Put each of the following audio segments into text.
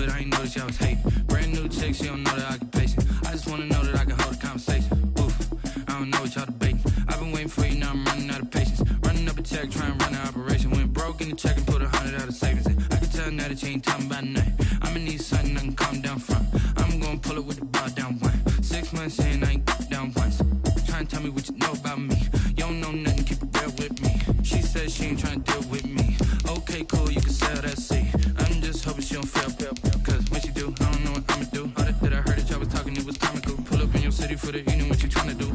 it, I ain't noticed y'all was hating. Brand new chick, she don't know that occupation. I just wanna know that I can hold a conversation. Oof, I don't know what y'all debating. I've been waiting for you, now I'm running out of patience. Running up a check, trying to run an operation. Went broke in the check and put 100 out of savings in. I can tell now that you ain't talking about nothing. I'ma need something I can calm down from. I'm gonna pull it with the bar down one. 6 months in, I ain't down once. Trying to tell me what you know about me. You don't know nothing, keep it real with me. She said she ain't trying to deal with me. Okay, cool, you can sell that seat. I'm just hoping she don't fail. Cause when she do, I don't know what I'ma do. All that I heard that y'all was talking, it was comical. Pull up in your city for the evening, what you trying to do?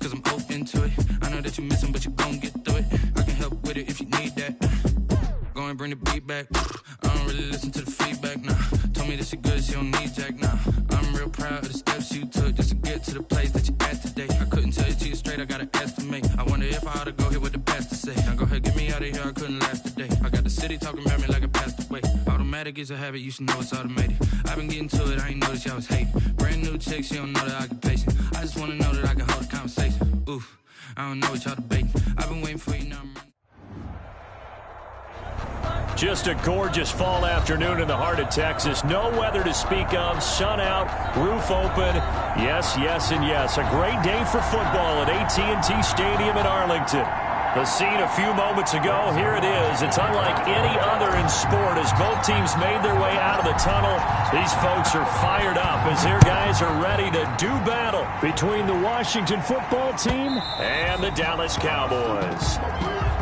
Cause I'm open to it. I know that you missing, but you gon' get through it. I can help with it if you need that. Go and bring the beat back. I don't really listen to the feedback, nah. Told me that she good, she don't need jack, nah. I'm real proud of the steps you took just to get to the place that you at today. I couldn't tell you to you straight, I gotta estimate. I wonder if I ought to go here with the pastor say. Now go ahead, get me out of here, I couldn't last a day. I got the city talking about me like I passed away. Automatic is a habit, you should know it's automated. I've been getting to it, I ain't noticed y'all was hating. Brand new chick, she don't know the occupation. I just wanna know that I can hold a conversation. Oof, I don't know what y'all debating. I've been waiting for you, now I'm running. Just a gorgeous fall afternoon in the heart of Texas. No weather to speak of. Sun out, roof open. Yes, yes, and yes. A great day for football at AT&T Stadium in Arlington. The scene a few moments ago, here it is. It's unlike any other in sport as both teams made their way out of the tunnel. These folks are fired up as their guys are ready to do battle between the Washington football team and the Dallas Cowboys.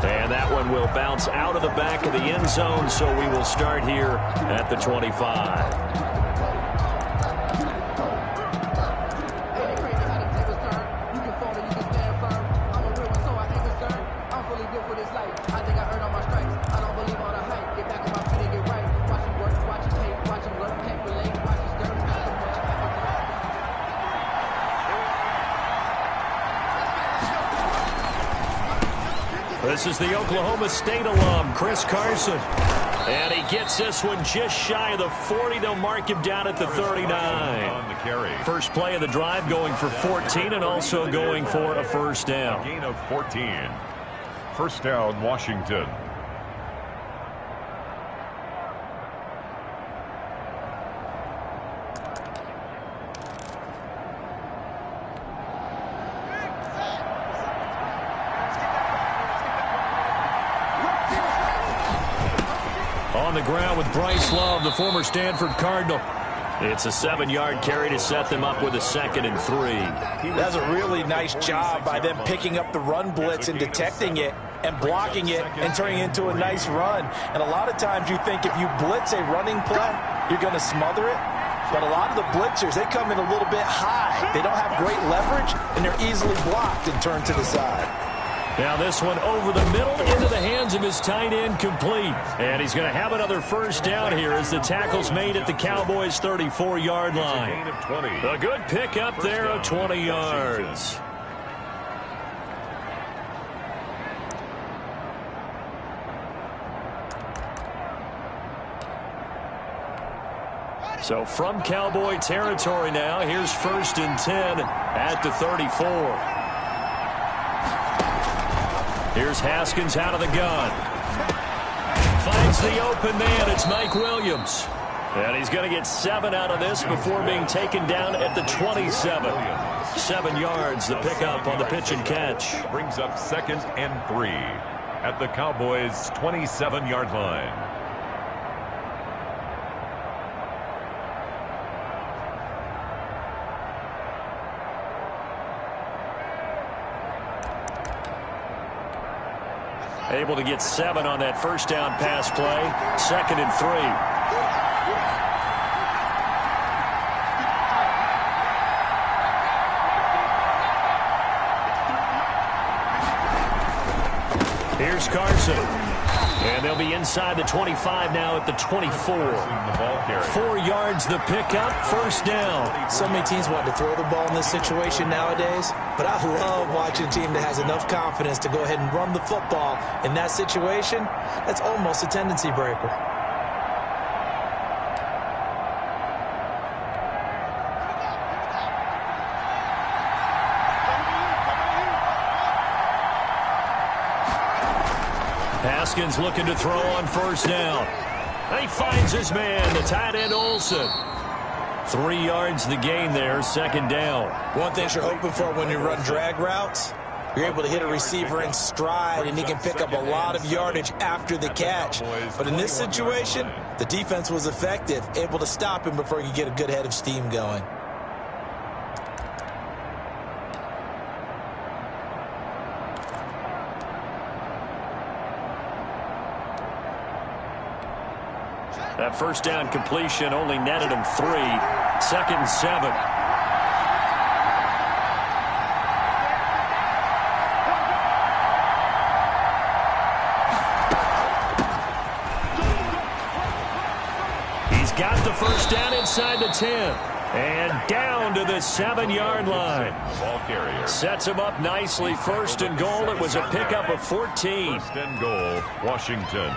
And that one will bounce out of the back of the end zone, so we will start here at the 25. This is the Oklahoma State alum, Chris Carson. And he gets this one just shy of the 40. They'll mark him down at the 39. First play of the drive going for 14 and also going for a first down. Gain of 14. First down, Washington. On the ground with Bryce Love, the former Stanford Cardinal. It's a 7-yard carry to set them up with a 2nd and 3. That's a really nice job by them picking up the run blitz and detecting it and blocking it and turning it into a nice run. And a lot of times you think if you blitz a running play, you're going to smother it. But a lot of the blitzers, they come in a little bit high. They don't have great leverage, and they're easily blocked and turned to the side. Now this one over the middle into the hands of his tight end, complete. And he's going to have another first down here as the tackle's made at the Cowboys' 34-yard line. A good pickup there of 20 yards. So from Cowboy territory now, here's 1st and 10 at the 34. Here's Haskins out of the gun. Finds the open man. It's Mike Williams. And he's going to get 7 out of this before being taken down at the 27. 7 yards, the pickup on the pitch and catch. Brings up 2nd and 3 at the Cowboys' 27-yard line. Able to get 7 on that first down pass play. 2nd and 3. Here's Carson. And they'll be inside the 25 now at the 24. 4 yards the pickup, first down. So many teams want to throw the ball in this situation nowadays, but I love watching a team that has enough confidence to go ahead and run the football in that situation. That's almost a tendency breaker. Haskins looking to throw on first down. He finds his man, the tight end Olsen. 3 yards the gain there, second down. One thing you're hoping for when you run drag routes, you're able to hit a receiver in stride, and he can pick up a lot of yardage after the catch. But in this situation, the defense was effective, able to stop him before he could get a good head of steam going. That first down completion only netted him 3. 2nd and 7. He's got the first down inside the 10. And down to the 7-yard line. Ball carrier. Sets him up nicely. 1st and goal. It was a pickup of 14. 1st and goal, Washington.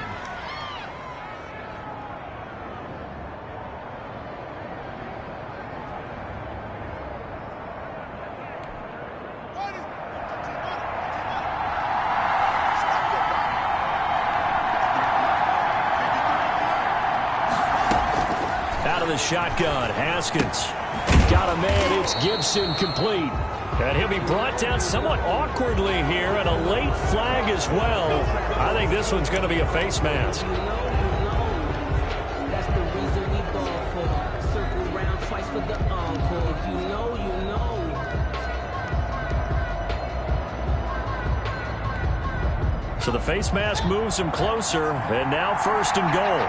The shotgun, Haskins. Got a man, it's Gibson, complete. And he'll be brought down somewhat awkwardly here, and a late flag as well. I think this one's going to be a face mask. That's the reason we ball for. Circle round twice for the encore. If you know, you know. So the face mask moves him closer, and now 1st and goal.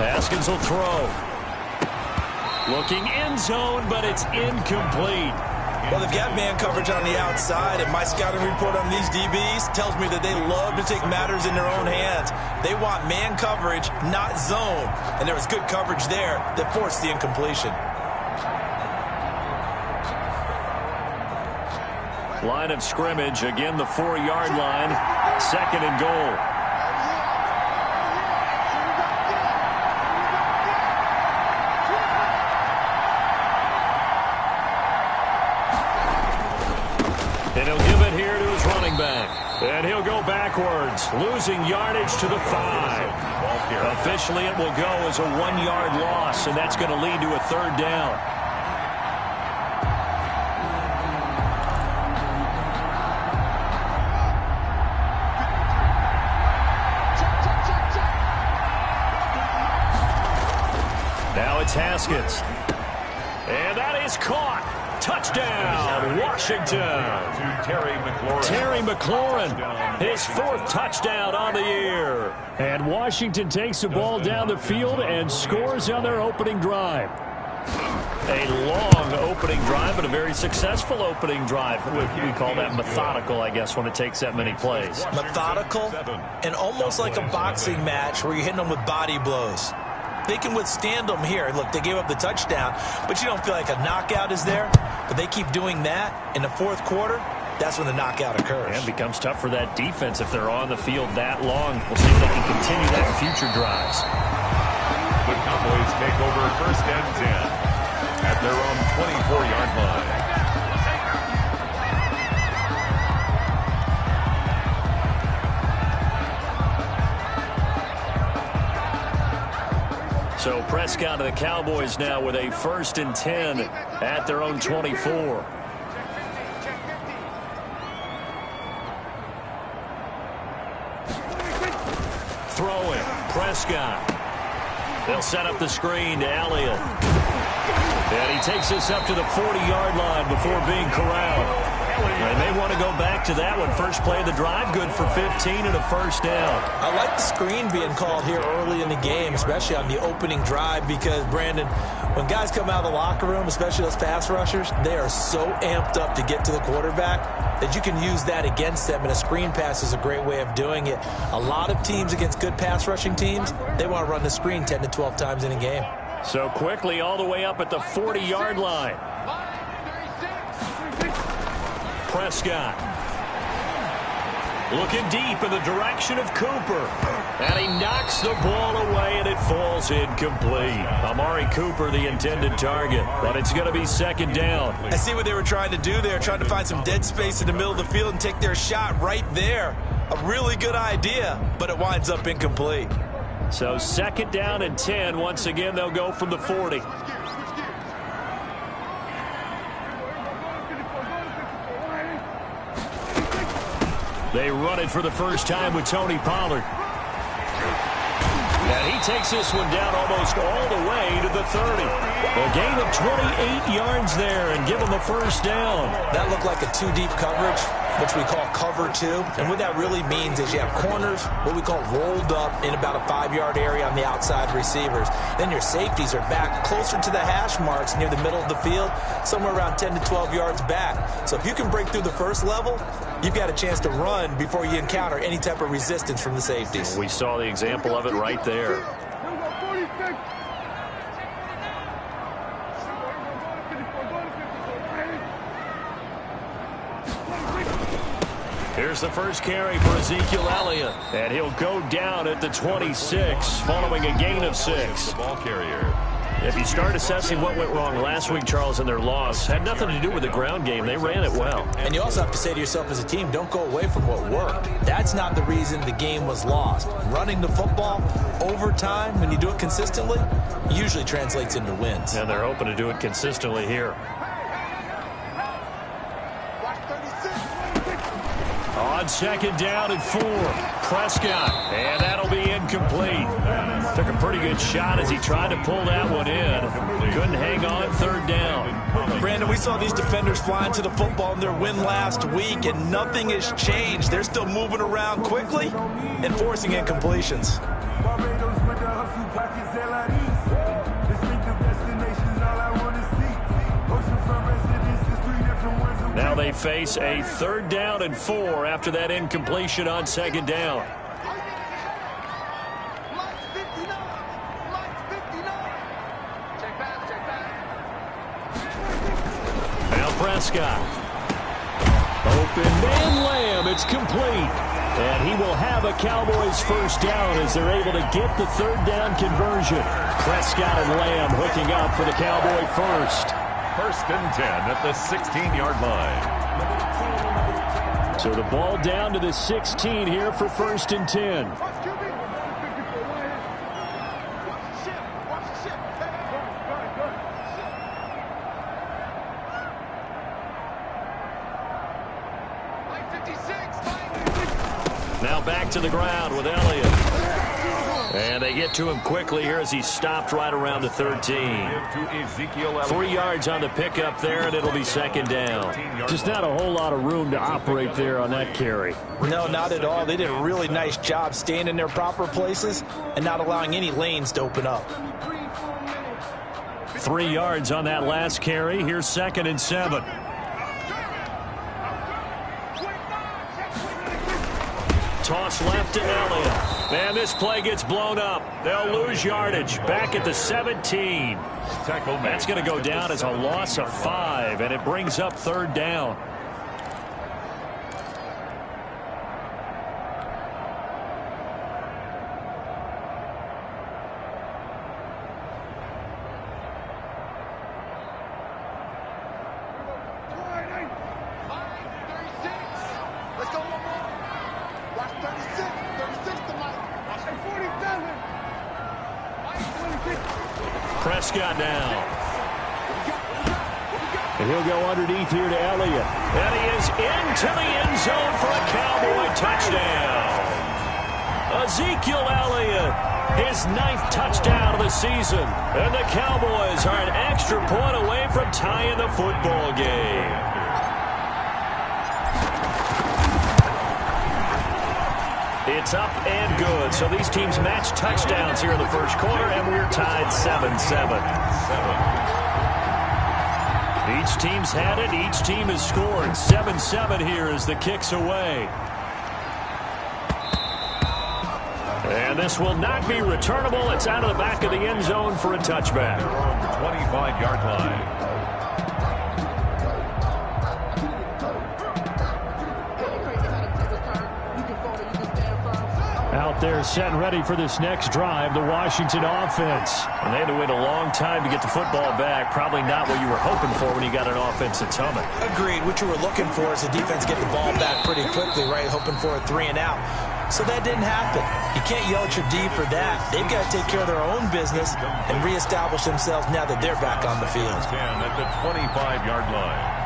Haskins will throw. Looking end zone, but it's incomplete. Well, they've got man coverage on the outside, and my scouting report on these DBs tells me that they love to take matters in their own hands. They want man coverage, not zone. And there was good coverage there that forced the incompletion. Line of scrimmage, again the 4-yard line. 2nd and goal. And he'll give it here to his running back. And he'll go backwards, losing yardage to the 5. Officially, it will go as a 1-yard loss, and that's going to lead to a 3rd down. Now it's Haskins. And that is caught. Touchdown, Washington. To Terry McLaurin. Terry McLaurin, his 4th touchdown on the year. And Washington takes the ball down the field and scores on their opening drive. A long opening drive, but a very successful opening drive. We call that methodical, I guess, when it takes that many plays. Methodical and almost like a boxing match where you're hitting them with body blows. They can withstand them here. Look, they gave up the touchdown, but you don't feel like a knockout is there. But they keep doing that in the 4th quarter. That's when the knockout occurs. And it becomes tough for that defense if they're on the field that long. We'll see if they can continue that in future drives. The Cowboys take over 1st and 10 at their own 24-yard line. So Prescott of the Cowboys now with a 1st and 10 at their own 24. Throwing, Prescott. They'll set up the screen to Elliott. And he takes this up to the 40-yard line before being corralled. They may want to go back to that one. First play of the drive, good for 15 and a 1st down. I like the screen being called here early in the game, especially on the opening drive, because, Brandon, when guys come out of the locker room, especially those pass rushers, they are so amped up to get to the quarterback that you can use that against them, and a screen pass is a great way of doing it. A lot of teams against good pass rushing teams, they want to run the screen 10 to 12 times in a game. So quickly all the way up at the 40-yard line. Prescott looking deep in the direction of Cooper. And he knocks the ball away, and it falls incomplete. Amari Cooper, the intended target, but it's going to be second down. I see what they were trying to do there, trying to find some dead space in the middle of the field and take their shot right there. A really good idea, but it winds up incomplete. So second down and 10. Once again, they'll go from the 40. They run it for the first time with Tony Pollard. And he takes this one down almost all the way to the 30. A gain of 28 yards there and give him the first down. That looked like a two-deep coverage, which we call cover two. And what that really means is you have corners, what we call rolled up in about a 5-yard area on the outside receivers. Then your safeties are back closer to the hash marks near the middle of the field, somewhere around 10 to 12 yards back. So if you can break through the first level, you've got a chance to run before you encounter any type of resistance from the safeties. We saw the example of it right there. Here's the first carry for Ezekiel Elliott, and he'll go down at the 26 following a gain of 6. The ball carrier. If you start assessing what went wrong last week, Charles, in their loss, had nothing to do with the ground game. They ran it well. And you also have to say to yourself as a team, don't go away from what worked. That's not the reason the game was lost. Running the football over time, when you do it consistently, usually translates into wins. And they're hoping to do it consistently here. On second down and 4, Prescott, and that'll be incomplete. Took a pretty good shot as he tried to pull that one in. Couldn't hang on, third down. Brandon, we saw these defenders flying to the football in their win last week, and nothing has changed. They're still moving around quickly and forcing incompletions. Now they face a third down and 4 after that incompletion on second down. Now Prescott. Open man Lamb. It's complete. And he will have a Cowboys first down as they're able to get the third down conversion. Prescott and Lamb hooking up for the Cowboy first. First and 10 at the 16-yard line. So the ball down to the 16 here for first and 10. Now back to the ground with Elliott. And they get to him quickly here as he stopped right around the 13. 3 yards on the pickup there, and it'll be second down. Just not a whole lot of room to operate there on that carry. No, not at all. They did a really nice job staying in their proper places and not allowing any lanes to open up. 3 yards on that last carry. Here's second and 7. Toss left to Elliott. And this play gets blown up. They'll lose yardage back at the 17. That's going to go down as a loss of 5, and it brings up third down. Prescott now. And he'll go underneath here to Elliott. And he is into the end zone for a Cowboy touchdown. Ezekiel Elliott, his 9th touchdown of the season. And the Cowboys are an extra point away from tying the football game. It's up and good. So these teams match touchdowns here in the first quarter, and we're tied 7-7. Each team's had it. Each team has scored. 7-7 here as the kick's away. And this will not be returnable. It's out of the back of the end zone for a touchback. 25-yard line. Out They're set and ready for this next drive, the Washington offense. And they had to wait a long time to get the football back. Probably not what you were hoping for when you got an offense that's humming. Agreed. What you were looking for is the defense get the ball back pretty quickly, right? Hoping for a 3 and out. So that didn't happen. You can't yell at your D for that. They've got to take care of their own business and reestablish themselves now that they're back on the field. 10 at the 25-yard line.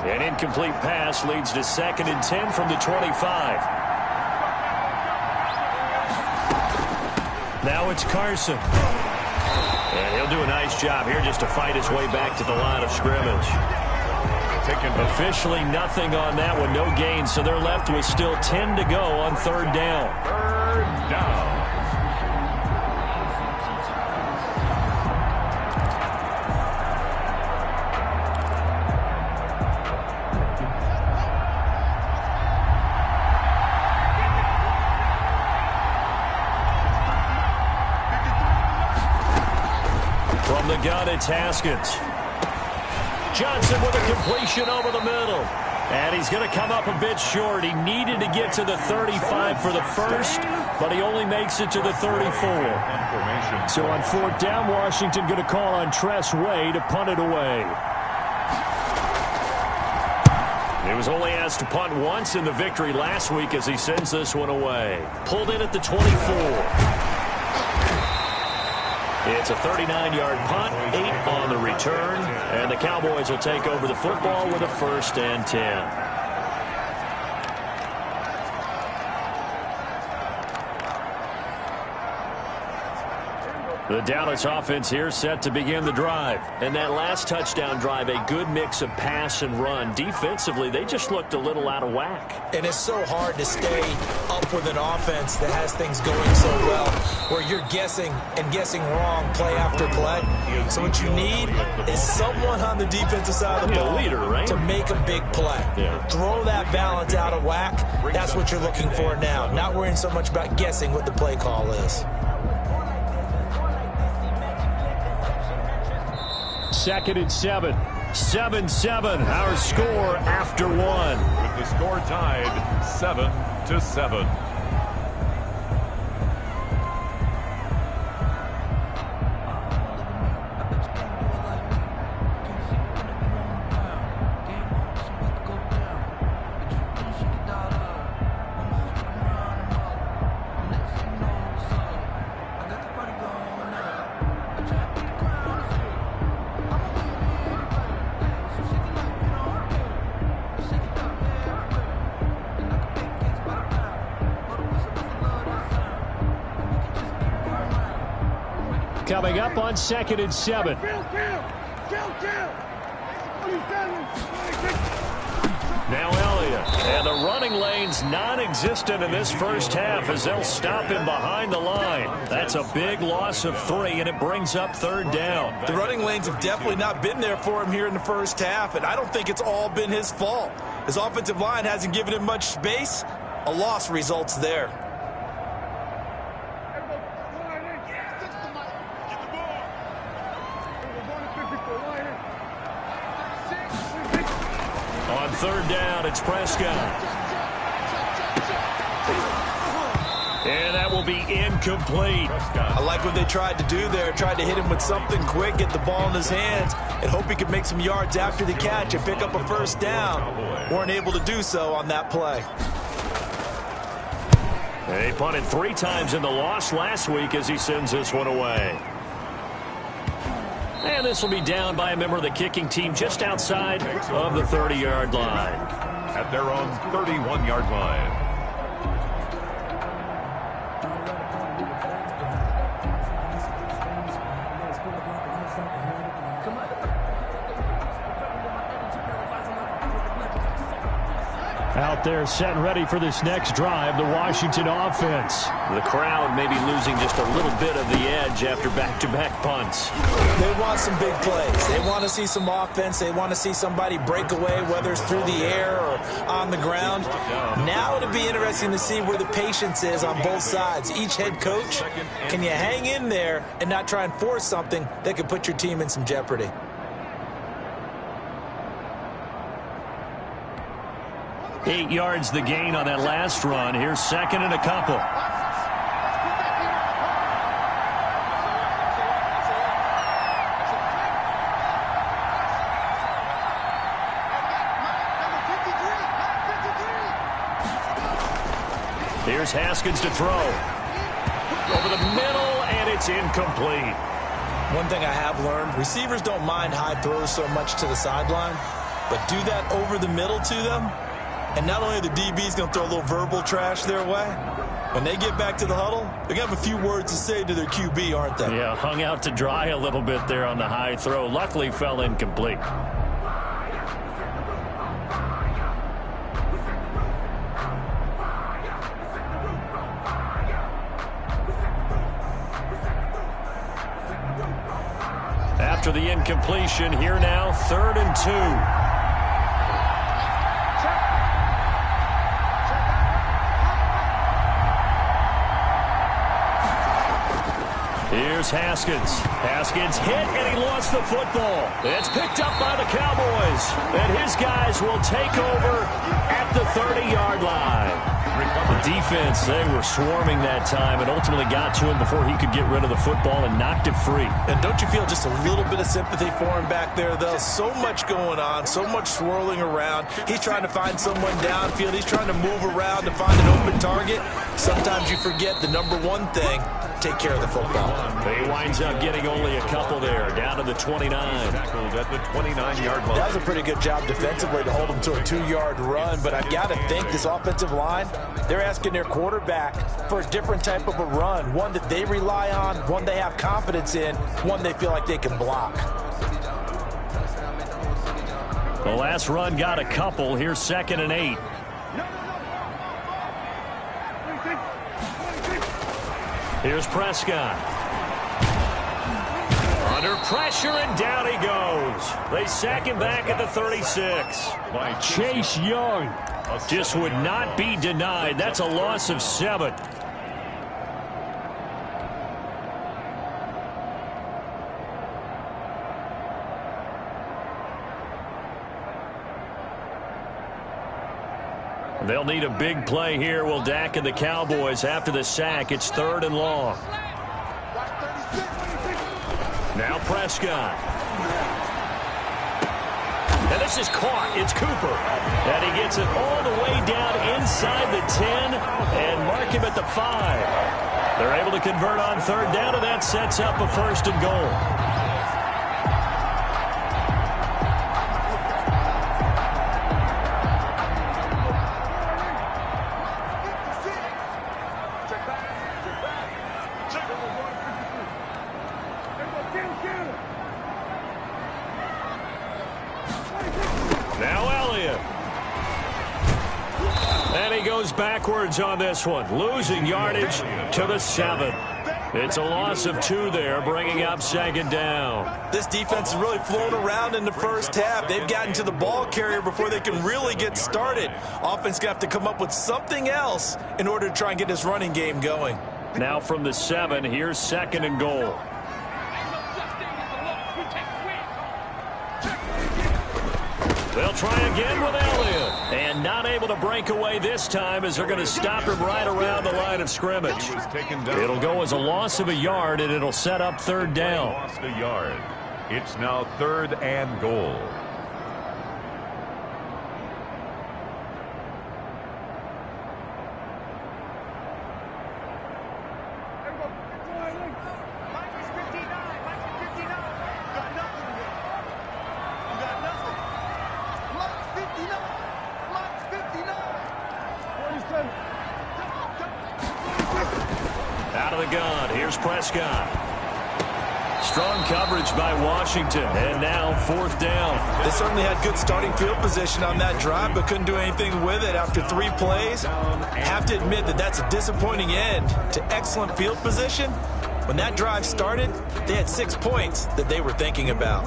An incomplete pass leads to 2nd and 10 from the 25. Now it's Carson. And he'll do a nice job here just to fight his way back to the line of scrimmage. Officially nothing on that one, no gain, so they're left with still 10 to go on 3rd down. 3rd down. From the gun, it's Haskins. Johnson with a completion over the middle. And he's going to come up a bit short. He needed to get to the 35 for the first, but he only makes it to the 34. So on 4th down, Washington going to call on Tress Way to punt it away. He was only asked to punt once in the victory last week as he sends this one away. Pulled in at the 24. It's a 39-yard punt, 8 on the return, and the Cowboys will take over the football with a 1st and 10. The Dallas offense here set to begin the drive. And that last touchdown drive, a good mix of pass and run. Defensively, they just looked a little out of whack. And it's so hard to stay up with an offense that has things going so well, where you're guessing and guessing wrong play after play. So what you need is someone on the defensive side of the ball leader, right? to make a big play. Yeah. Throw that balance out of whack. That's what you're looking for now. Not worrying so much about guessing what the play call is. 2nd and 7. 7-7, our score after 1. With the score tied 7-7. Coming up on 2nd and 7. Now Elliott. And the running lane's non-existent in this first half as they'll stop him behind the line. That's a big loss of 3, and it brings up 3rd down. The running lanes have definitely not been there for him here in the first half, and I don't think it's all been his fault. His offensive line hasn't given him much space. A loss results there. On 3rd down, it's Prescott. And that will be incomplete. I like what they tried to do there. Tried to hit him with something quick, get the ball in his hands, and hope he could make some yards after the catch and pick up a 1st down. Weren't able to do so on that play. They punted 3 times in the loss last week as he sends this one away. And this will be down by a member of the kicking team just outside of the 30-yard line. At their own 31-yard line. Out out there setting ready for this next drive, the Washington offense. The crowd maybe losing just a little bit of the edge after back-to-back punts. They want some big plays. They want to see some offense. They want to see somebody break away, whether it's through the air or on the ground. Now it'll be interesting to see where the patience is on both sides. Each head coach, can you hang in there and not try and force something that could put your team in some jeopardy? Eight yards the gain on that last run. Here's second and a couple. Here's Haskins to throw. Over the middle, and it's incomplete. One thing I have learned, receivers don't mind high throws so much to the sideline, but do that over the middle to them, and not only the DB's going to throw a little verbal trash their way, when they get back to the huddle, they're going to have a few words to say to their QB, aren't they? Yeah, hung out to dry a little bit there on the high throw. Luckily fell incomplete. After the incompletion, here now, 3rd and 2. Here's Haskins. Haskins hit, and he lost the football. It's picked up by the Cowboys. And his guys will take over at the 30-yard line. The defense, they were swarming that time and ultimately got to him before he could get rid of the football and knocked it free. And don't you feel just a little bit of sympathy for him back there, though? So much going on, so much swirling around. He's trying to find someone downfield. He's trying to move around to find an open target. Sometimes you forget the number one thing, take care of the football. He winds up getting only a couple there, down to the 29. Tackled at the 29-yard line. That was a pretty good job defensively to hold him to a 2-yard run, but I've got to think this offensive line, they're asking their quarterback for a different type of a run, one that they rely on, one they have confidence in, one they feel like they can block. The last run got a couple. Here's 2nd and 8. Here's Prescott. Under pressure, and down he goes. They sack him back at the 36. Chase Young just would not be denied. That's a loss of 7. They'll need a big play here. Will Dak and the Cowboys after the sack. It's 3rd and long. Now Prescott. And this is caught. It's Cooper. And he gets it all the way down inside the 10 and mark him at the 5. They're able to convert on 3rd down, and that sets up a 1st and goal. Backwards on this one, losing yardage to the 7. It's a loss of 2 there, bringing up 2nd down. This defense has really flown around in the first half. They've gotten to the ball carrier before they can really get started. Offense going to have to come up with something else in order to try and get this running game going. Now from the 7, here's 2nd and goal. They'll try again with Elliott. And not able to break away this time as they're going to stop him right around the line of scrimmage. It'll go as a loss of a yard, and it'll set up 3rd down. Lost a yard. It's now 3rd and goal. Out of the gun, here's Prescott. Strong coverage by Washington, and now 4th down. They certainly had good starting field position on that drive, but couldn't do anything with it after 3 plays. Have to admit that that's a disappointing end to excellent field position. When that drive started, they had 6 points that they were thinking about.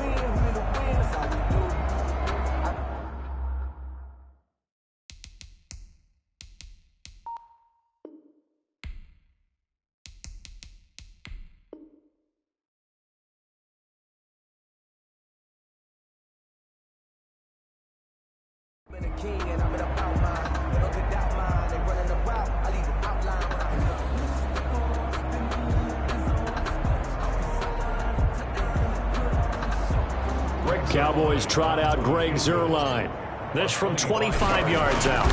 Cowboys trot out Greg Zuerlein. This from 25 yards out.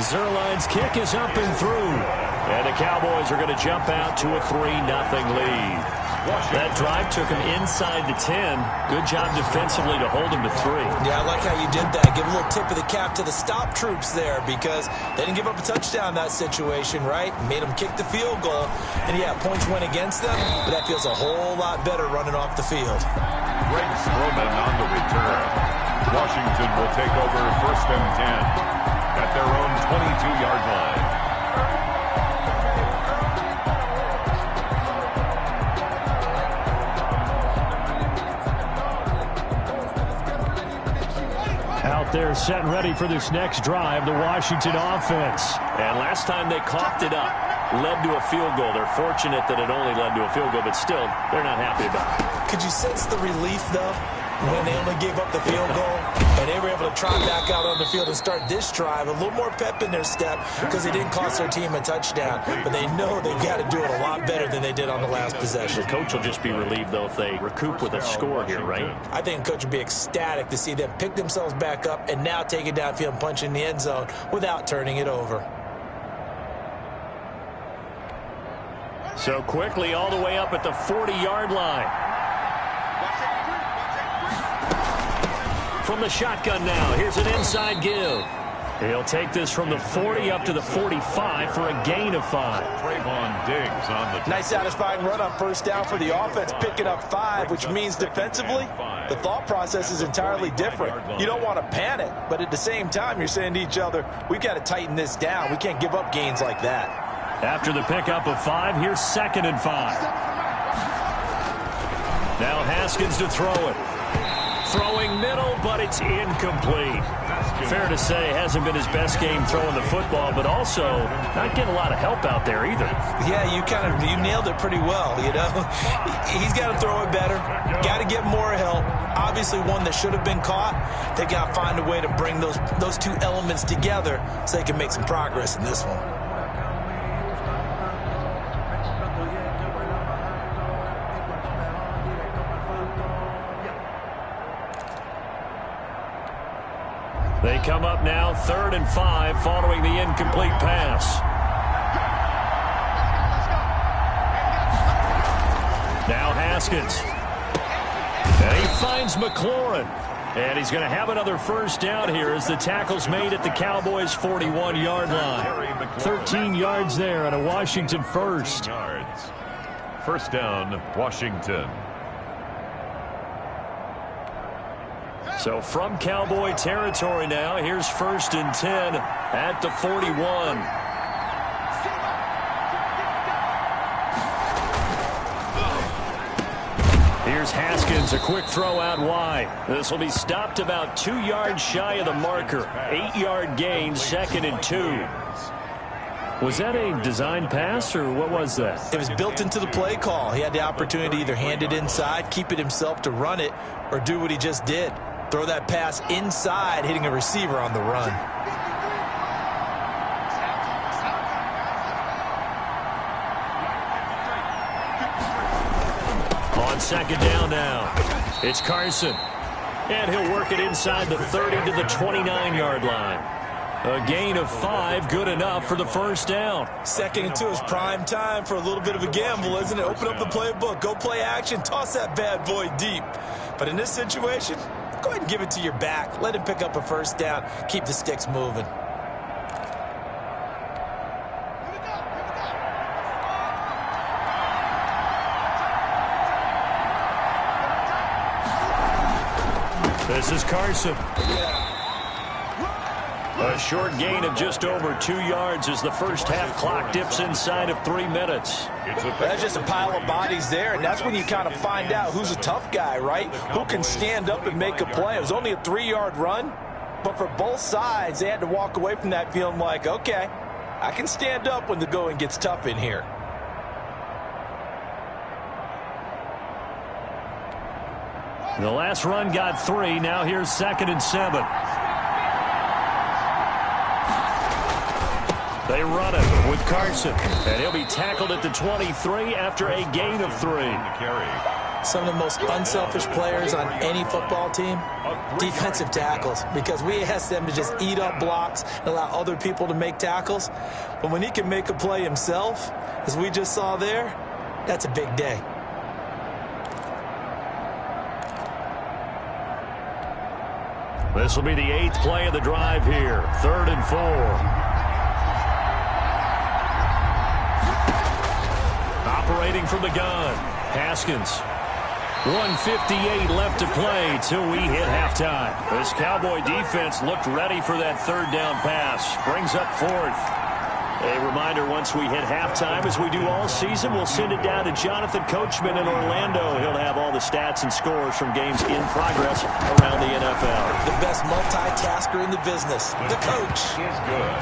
Zuerlein's kick is up and through. And the Cowboys are going to jump out to a 3-0 lead. That drive took him inside the 10. Good job defensively to hold him to 3. Yeah, I like how you did that. Give a little tip of the cap to the stop troops there because they didn't give up a touchdown in that situation, right? Made them kick the field goal. And, yeah, points went against them, but that feels a whole lot better running off the field. Greg Zuerlein on the return. Washington will take over 1st and 10 at their own 22-yard line. Out there set and ready for this next drive, the Washington offense. And last time they coughed it up, led to a field goal. They're fortunate that it only led to a field goal, but still, they're not happy about it. Could you sense the relief, though, when they only gave up the field goal? And they were able to trot back out on the field and start this drive. A little more pep in their step because they didn't cost their team a touchdown. But they know they've got to do it a lot better than they did on the last possession. The coach will just be relieved, though, if they recoup with a score here, right? I think the coach would be ecstatic to see them pick themselves back up and now take it downfield and punch in the end zone without turning it over. So quickly all the way up at the 40-yard line. From the shotgun now, here's an inside give. He'll take this from the 40 up to the 45 for a gain of 5. Trayvon Diggs on the nice satisfying run on 1st down for the offense, picking up 5, which means defensively, the thought process is entirely different. You don't want to panic, but at the same time, you're saying to each other, we've got to tighten this down. We can't give up gains like that. After the pickup of 5, here's 2nd and 5. Now Haskins to throw it. Throwing middle, but it's incomplete. Fair to say, hasn't been his best game throwing the football, but also not getting a lot of help out there either. Yeah, you nailed it pretty well, you know. He's got to throw it better. Got to get more help. Obviously one that should have been caught. They got to find a way to bring those two elements together so they can make some progress in this one. They come up now 3rd and 5 following the incomplete pass. Now Haskins. And he finds McLaurin. And he's going to have another 1st down here as the tackle's made at the Cowboys' 41-yard line. 13 yards there and a Washington 1st. 1st down, Washington. So from Cowboy territory now, here's 1st and 10 at the 41. Here's Haskins, a quick throw out wide. This will be stopped about 2 yards shy of the marker. 8-yard gain, 2nd and 2. Was that a design pass, or what was that? It was built into the play call. He had the opportunity to either hand it inside, keep it himself to run it, or do what he just did. Throw that pass inside, hitting a receiver on the run. On 2nd down now, it's Carson. And he'll work it inside the 30 to the 29-yard line. A gain of 5, good enough for the 1st down. 2nd and 2 is prime time for a little bit of a gamble, isn't it? Open up the playbook, go play action, toss that bad boy deep. But in this situation, go ahead and give it to your back. Let him pick up a 1st down. Keep the sticks moving. This is Carson. A short gain of just over 2 yards as the first half clock dips inside of 3 minutes. That's just a pile of bodies there, and that's when you kind of find out who's a tough guy, right? Who can stand up and make a play. It was only a 3-yard run, but for both sides, they had to walk away from that feeling like, okay, I can stand up when the going gets tough in here. The last run got 3. Now here's 2nd and 7. They run it with Carson, and he'll be tackled at the 23 after a gain of 3. Some of the most unselfish players on any football team, defensive tackles, because we ask them to just eat up blocks and allow other people to make tackles. But when he can make a play himself, as we just saw there, that's a big day. This will be the 8th play of the drive here. 3rd and 4. Operating from the gun, Haskins. 1:58 left to play till we hit halftime. This Cowboy defense looked ready for that 3rd down pass. Brings up 4th. A reminder, once we hit halftime, as we do all season, we'll send it down to Jonathan Coachman in Orlando. He'll have all the stats and scores from games in progress around the NFL. The best multitasker in the business, the coach.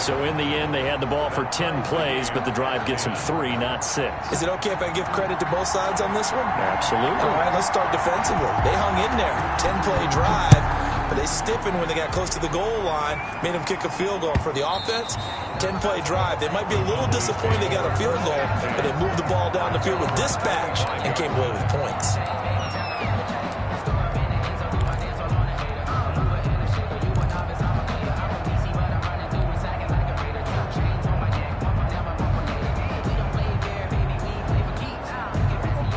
So in the end, they had the ball for 10 plays, but the drive gets them 3, not 6. Is it okay if I give credit to both sides on this one? Absolutely. All right, let's start defensively. They hung in there. 10-play drive. But they stiffened when they got close to the goal line, made them kick a field goal. For the offense, 10-play drive. They might be a little disappointed they got a field goal, but they moved the ball down the field with dispatch and came away with points.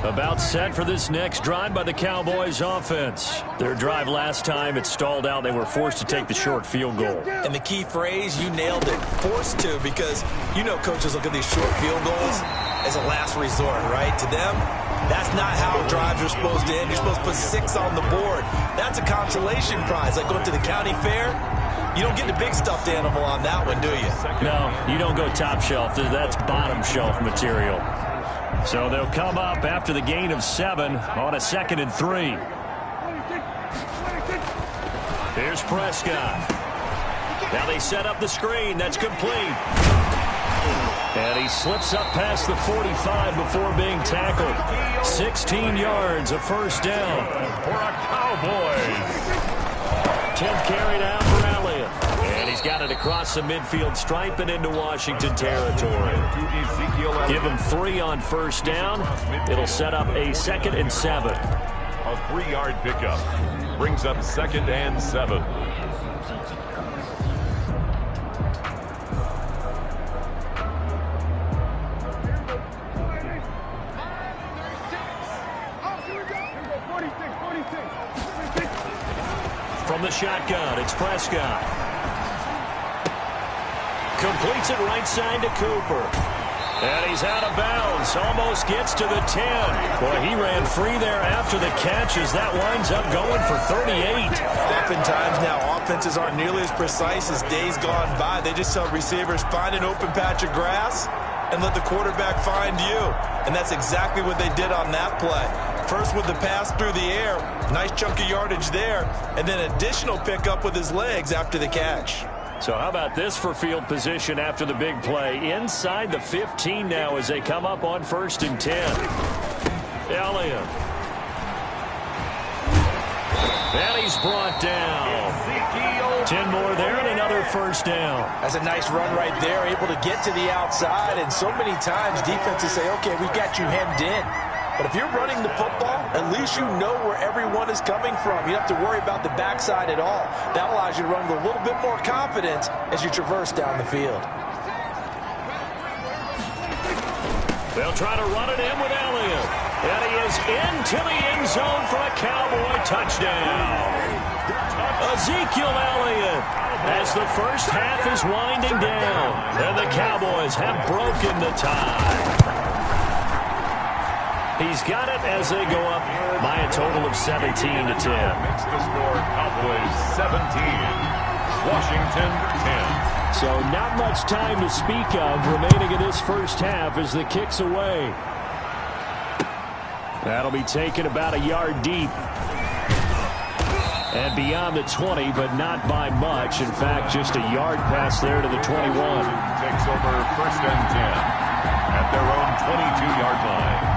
About set for this next drive by the Cowboys offense. Their drive last time, it stalled out. They were forced to take the short field goal. And the key phrase, you nailed it, forced to, because you know coaches look at these short field goals as a last resort, right? To them, that's not how drives are supposed to end. You're supposed to put 6 on the board. That's a consolation prize, like going to the county fair. You don't get the big stuffed animal on that one, do you? No, you don't go top shelf. That's bottom shelf material. So they'll come up after the gain of 7 on a 2nd and 3. Here's Prescott. Now they set up the screen. That's complete. And he slips up past the 45 before being tackled. 16 yards, a first down. For a Cowboys. 10th carry down for Elliott. And he's got it across the midfield stripe and into Washington territory. Give him 3 on first down. It'll set up a 2nd and 7. A 3-yard pickup. Brings up 2nd and 7. From the shotgun, it's Prescott. Completes it right side to Cooper. And he's out of bounds. Almost gets to the 10. Boy, he ran free there after the catch as that winds up going for 38. Oftentimes now, offenses aren't nearly as precise as days gone by. They just tell receivers, find an open patch of grass and let the quarterback find you. And that's exactly what they did on that play. First with the pass through the air, nice chunk of yardage there, and then additional pickup with his legs after the catch. So how about this for field position after the big play? Inside the 15 now as they come up on 1st and 10. Elliott. And he's brought down. 10 more there and another first down. That's a nice run right there, able to get to the outside. And so many times defenses say, okay, we got you hemmed in. But if you're running the football, at least you know where everyone is coming from. You don't have to worry about the backside at all. That allows you to run with a little bit more confidence as you traverse down the field. They'll try to run it in with Elliott. And he is into the end zone for a Cowboy touchdown. Ezekiel Elliott as the first half is winding down. And the Cowboys have broken the tie. He's got it as they go up by a total of 17-10. Makes the score Cowboys 17, Washington 10. So not much time to speak of remaining in this first half as the kick's away. That'll be taken about a yard deep. And beyond the 20, but not by much. In fact, just a yard pass there to the 21. Takes over 1st and 10 at their own 22-yard line.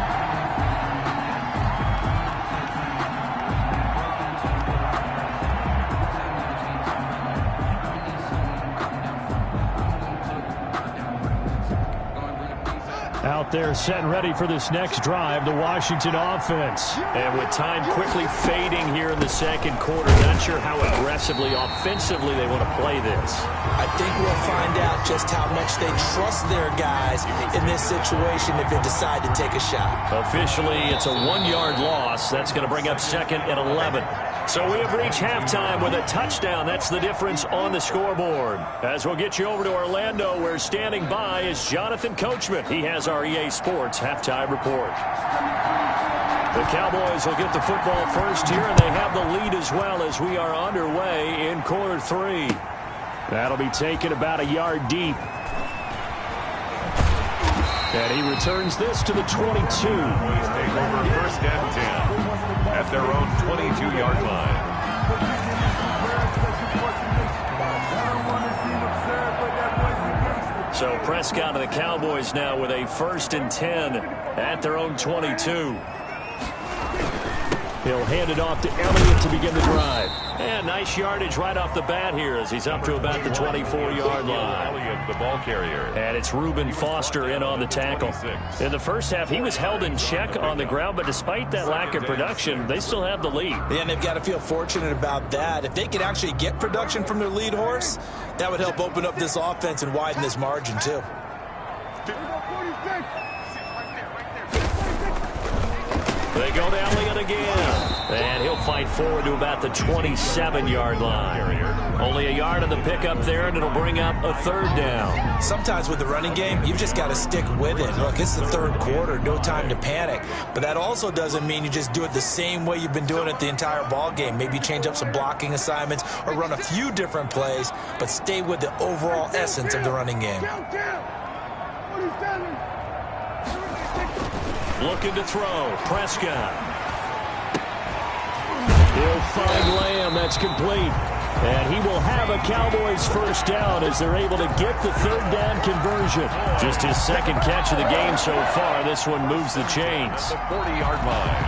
Out there set and ready for this next drive, the Washington offense. And with time quickly fading here in the second quarter, not sure how aggressively, offensively they want to play this. I think we'll find out just how much they trust their guys in this situation if they decide to take a shot. Officially, it's a 1-yard loss. That's going to bring up 2nd and 11. So we have reached halftime with a touchdown. That's the difference on the scoreboard. As we'll get you over to Orlando, where standing by is Jonathan Coachman. He has our EA Sports halftime report. The Cowboys will get the football first here, and they have the lead as well as we are underway in quarter 3. That'll be taken about a yard deep. And he returns this to the 22. Take over 1st and 10 at their own 22-yard line. So Prescott and the Cowboys now with a 1st and 10 at their own 22. He'll hand it off to Elliott to begin the drive. And nice yardage right off the bat here as he's up to about the 24-yard line. Elliott, the ball carrier. And it's Reuben Foster in on the tackle. In the first half, he was held in check on the ground, but despite that lack of production, they still have the lead. And they've got to feel fortunate about that. If they could actually get production from their lead horse, that would help open up this offense and widen this margin, too. They go to Elliott again. And he'll fight forward to about the 27-yard line. Only a yard on the pickup there, and it'll bring up a 3rd down. Sometimes with the running game, you've just got to stick with it. Look, it's the 3rd quarter, no time to panic. But that also doesn't mean you just do it the same way you've been doing it the entire ball game. Maybe change up some blocking assignments or run a few different plays, but stay with the overall essence of the running game. Looking to throw. Prescott. He'll find Lamb. That's complete. And he will have a Cowboys 1st down as they're able to get the 3rd down conversion. Just his 2nd catch of the game so far. This one moves the chains. The 40-yard line.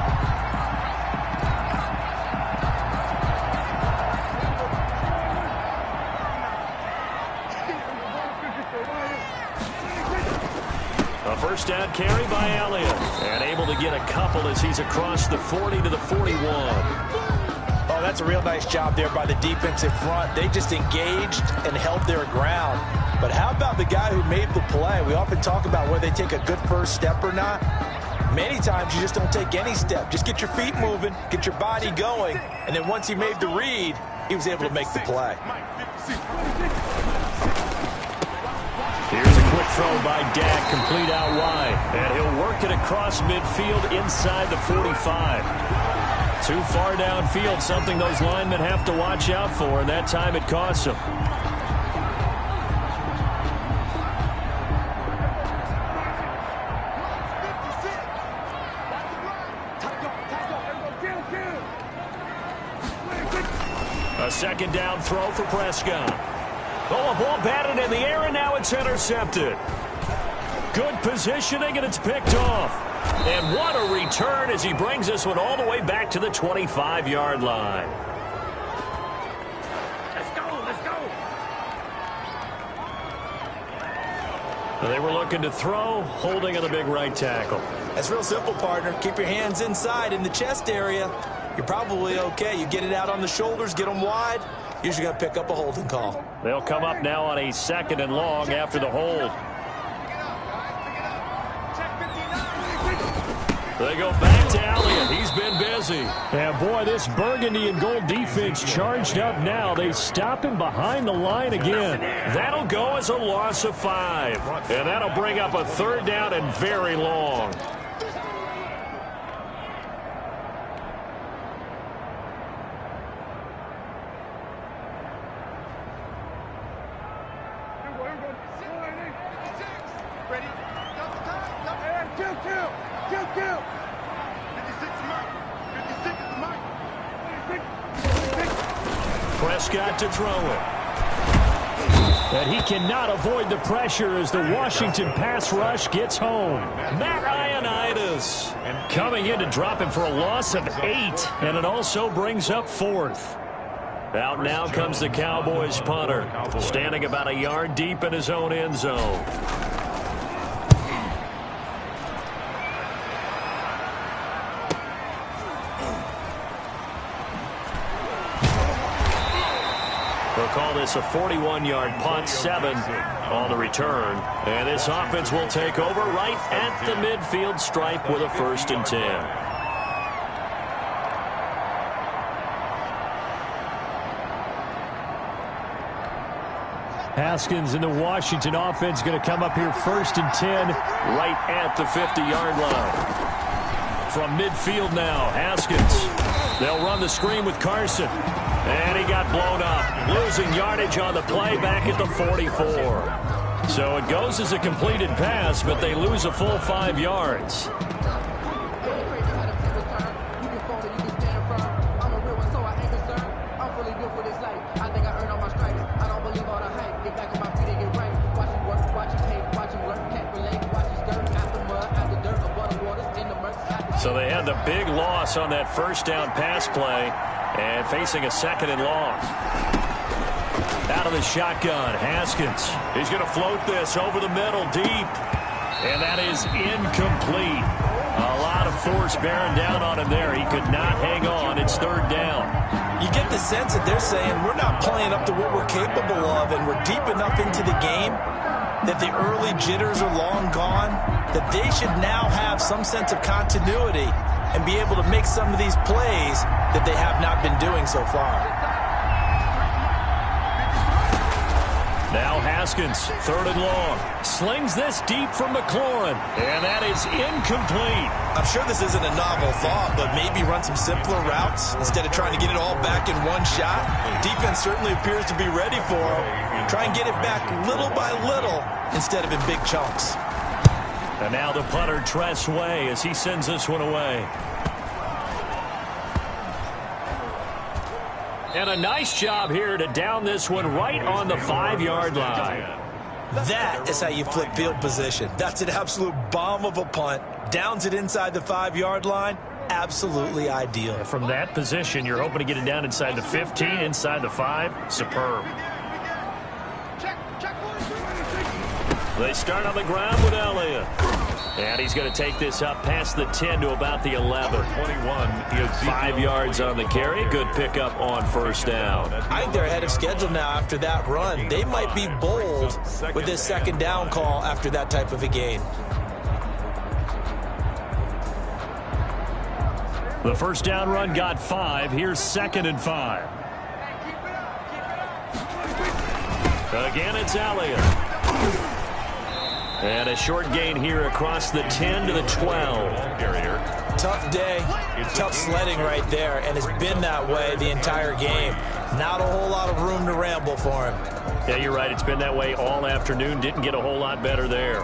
A 1st down carry by Elliott. And able to get a couple as he's across the 40 to the 41. Oh, that's a real nice job there by the defensive front. They just engaged and held their ground. But how about the guy who made the play? We often talk about whether they take a good first step or not. Many times you just don't take any step. Just get your feet moving, get your body going, and then once he made the read, he was able to make the play. Here's a quick throw by Dak, complete out wide. And he'll work it across midfield inside the 45. Too far downfield, something those linemen have to watch out for, and that time it costs them. A 2nd down throw for Prescott. Oh, a ball batted in the air, and now it's intercepted. Good positioning, and it's picked off. And what a return as he brings this one all the way back to the 25-yard line. Let's go, let's go. They were looking to throw, holding on the big right tackle. That's real simple, partner. Keep your hands inside in the chest area. You're probably okay. You get it out on the shoulders, get them wide. Usually going to pick up a holding call. They'll come up now on a 2nd and long after the hold. They go back to Elliott. He's been busy. And boy, this burgundy and gold defense charged up now. They stop him behind the line again. That'll go as a loss of 5. And that'll bring up a 3rd down and very long. Prescott to throw it. And he cannot avoid the pressure as the Washington pass rush gets home. Matt Ioannidis coming in to drop him for a loss of 8, and it also brings up 4th. Out now comes the Cowboys punter, standing about a yard deep in his own end zone. They'll call this a 41-yard punt, 7 on the return. And this offense will take over right at the midfield stripe with a 1st and 10. Haskins and the Washington offense going to come up here 1st and 10 right at the 50-yard line. From midfield now, Haskins. They'll run the screen with Carson. And he got blown up, losing yardage on the play back at the 44. So it goes as a completed pass, but they lose a full 5 yards. So they had the big loss on that 1st down pass play and facing a 2nd and long. Out of the shotgun, Haskins. He's going to float this over the middle deep. And that is incomplete. A lot of force bearing down on him there. He could not hang on. It's 3rd down. You get the sense that they're saying we're not playing up to what we're capable of, and we're deep enough into the game that the early jitters are long gone, that they should now have some sense of continuity and be able to make some of these plays that they have not been doing so far. Now Haskins, 3rd and long. Slings this deep from McLaurin, and that is incomplete. I'm sure this isn't a novel thought, but maybe run some simpler routes instead of trying to get it all back in one shot. Defense certainly appears to be ready for him. Try and get it back little by little instead of in big chunks. And now the punter, Tress Way, as he sends this one away. And a nice job here to down this one right on the 5-yard line. That is how you flip field position. That's an absolute bomb of a punt. Downs it inside the 5-yard line. Absolutely ideal. From that position, you're hoping to get it down inside the 15, inside the 5. Superb. They start on the ground with Elliott. And he's going to take this up past the 10 to about the 11. 21. 5 yards on the carry. Good pickup on 1st down. I think they're ahead of schedule now after that run. They might be bold with this 2nd down call after that type of a gain. The 1st down run got 5. Here's 2nd and 5. Again, it's Elliott. And a short gain here across the 10 to the 12. Tough day, tough sledding right there, and it's been that way the entire game. Not a whole lot of room to ramble for him. Yeah, you're right. It's been that way all afternoon. Didn't get a whole lot better there.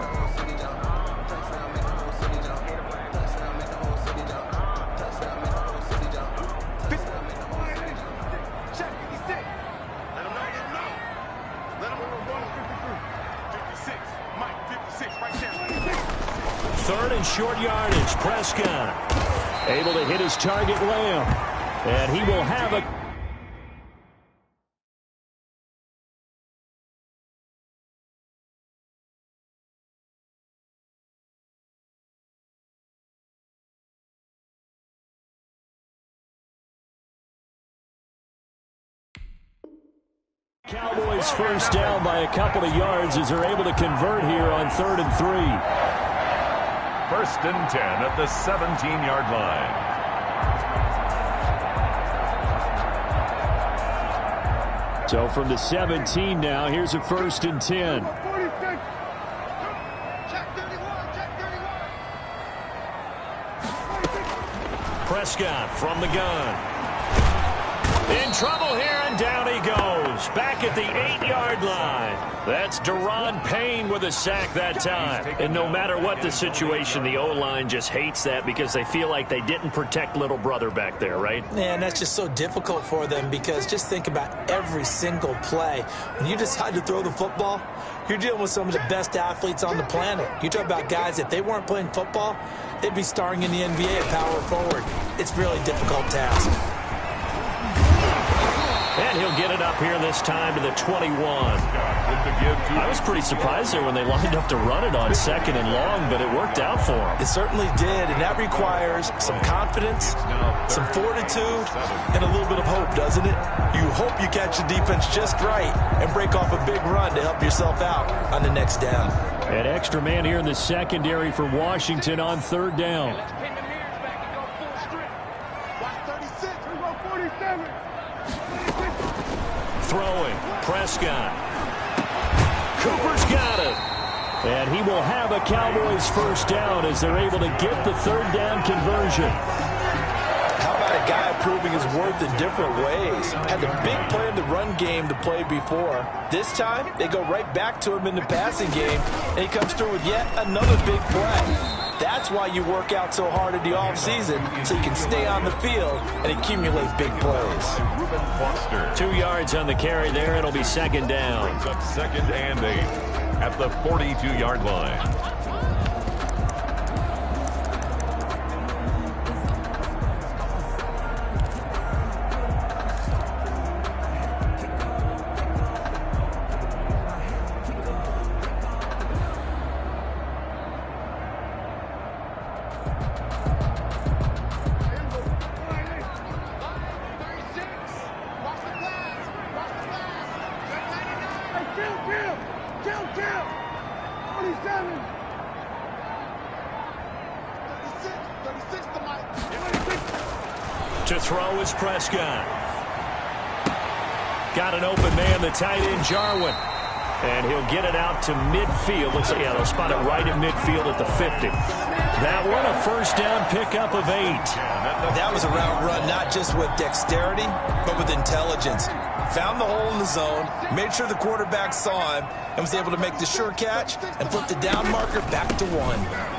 Third and short yardage. Prescott able to hit his target, Lamb. And he will have a... Cowboys 1st down by a couple of yards as they're able to convert here on 3rd and 3. 1st and 10 at the 17-yard line. So from the 17 now, here's a 1st and 10. Prescott from the gun. In trouble here, and down he goes. Back at the 8-yard line. That's Deron Payne with a sack that time. And no matter what the situation, the O-line just hates that because they feel like they didn't protect little brother back there, right? Yeah, and that's just so difficult for them because just think about every single play. When you decide to throw the football, you're dealing with some of the best athletes on the planet. You talk about guys, if they weren't playing football, they'd be starring in the NBA at power forward. It's a really difficult task. And he'll get it up here this time to the 21. I was pretty surprised there when they lined up to run it on 2nd and long, but it worked out for him. It certainly did, and that requires some confidence, some fortitude, and a little bit of hope, doesn't it? You hope you catch the defense just right and break off a big run to help yourself out on the next down. An extra man here in the secondary for Washington on 3rd down. Throwing, Prescott. Cooper's got it. And he will have a Cowboys first down as they're able to get the 3rd down conversion. How about a guy proving his worth in different ways? Had the big play in the run game to play before. This time, they go right back to him in the passing game, and he comes through with yet another big play. That's why you work out so hard in the offseason, so you can stay on the field and accumulate big plays. 2 yards on the carry there. It'll be 2nd down. 2nd and 8 at the 42-yard line. To throw is Prescott. Got an open man, the tight end, Jarwin. And he'll get it out to midfield. Looks like, yeah, they'll spot it right at midfield at the 50. That one, a first down pickup of 8. That was a route run, not just with dexterity, but with intelligence. Found the hole in the zone, made sure the quarterback saw him, and was able to make the sure catch and flip the down marker back to 1.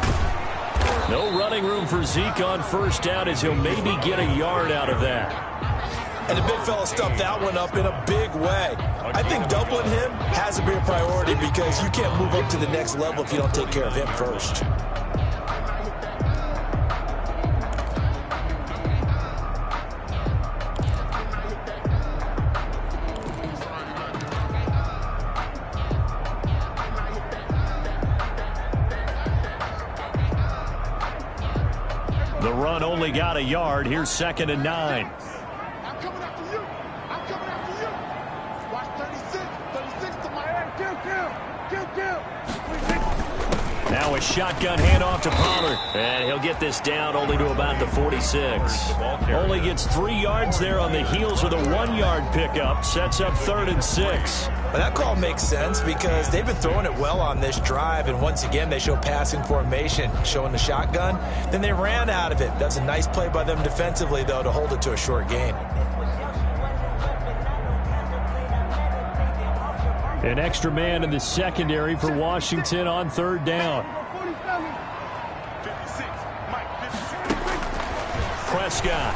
No running room for Zeke on first down as he'll maybe get a yard out of that. And the big fella stuffed that one up in a big way. I think doubling him has to be a priority because you can't move up to the next level if you don't take care of him first. The run only got a yard. Here's 2nd and 9. I'm coming after you. I'm coming after you. Watch 36 to my head. Kill. Now a shotgun handoff to Pollard. And he'll get this down only to about the 46. Only gets 3 yards there on the heels of the 1-yard pickup. Sets up 3rd and 6. Well, that call makes sense because they've been throwing it well on this drive, and once again they show passing formation, showing the shotgun. Then they ran out of it. That's a nice play by them defensively, though, to hold it to a short gain. An extra man in the secondary for Washington on 3rd down. Prescott.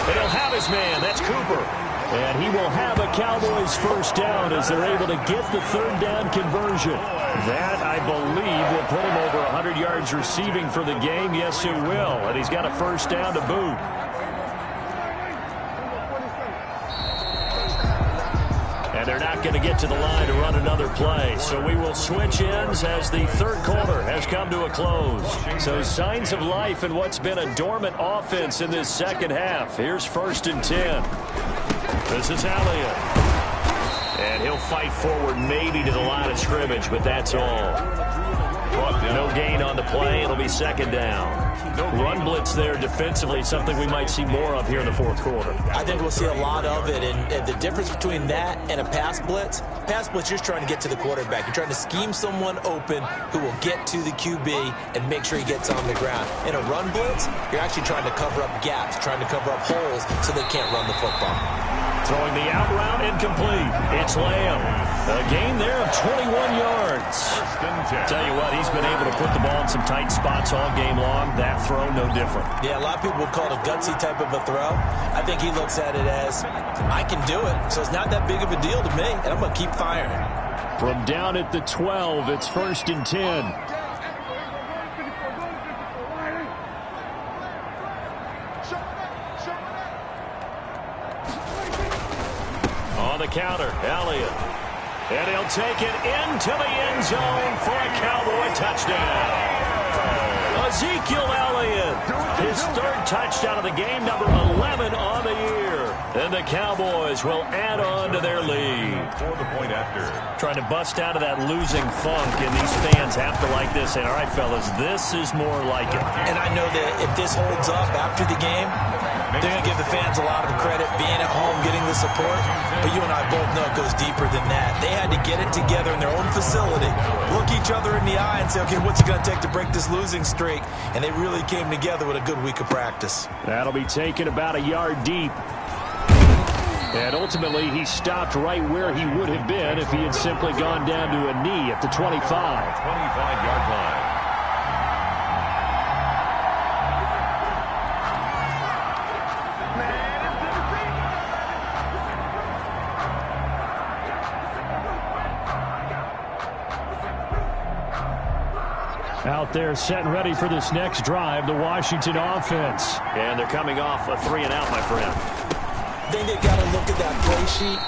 And he'll have his man. That's Cooper. And he will have a Cowboys first down as they're able to get the 3rd down conversion. That, I believe, will put him over 100 yards receiving for the game. Yes, it will. And he's got a first down to boot. And they're not going to get to the line to run another play. So we will switch ends as the 3rd quarter has come to a close. So signs of life in what's been a dormant offense in this 2nd half. Here's 1st and 10. This is Elliott. And he'll fight forward maybe to the line of scrimmage, but that's all. No gain on the play. It'll be second down. Run blitz there defensively, something we might see more of here in the fourth quarter. I think we'll see a lot of it, and the difference between that and a pass blitz, you're just trying to get to the quarterback. You're trying to scheme someone open who will get to the QB and make sure he gets on the ground. In a run blitz, you're actually trying to cover up gaps, trying to cover up holes so they can't run the football. Throwing the out route incomplete. It's Lamb. A gain there of 21 yards. Tell you what, he's been able to put the ball in some tight spots all game long. That throw, no different. Yeah, a lot of people would call it a gutsy type of a throw. I think he looks at it as, I can do it, so it's not that big of a deal to me, and I'm going to keep firing. From down at the 12, it's 1st and 10. On the counter, Elliott. And he'll take it into the end zone for a Cowboy touchdown. Ezekiel Elliott, his 3rd touchdown of the game, number 11 on the year. And the Cowboys will add on to their lead. For the point after. Trying to bust out of that losing funk, and these fans have to like this. And all right, fellas, this is more like it. And I know that if this holds up after the game, they're going to give the fans a lot of credit being at home, getting the support. But you and I both know it goes deeper than that. They had to get it together in their own facility, look each other in the eye and say, okay, what's it going to take to break this losing streak? And they really came together with a good week of practice. That'll be taken about a yard deep. And ultimately, he stopped right where he would have been if he had simply gone down to a knee at the 25. 25-yard line. Out there set and ready for this next drive, the Washington offense. And they're coming off a 3-and-out, my friend. I think they've got to look at that play sheet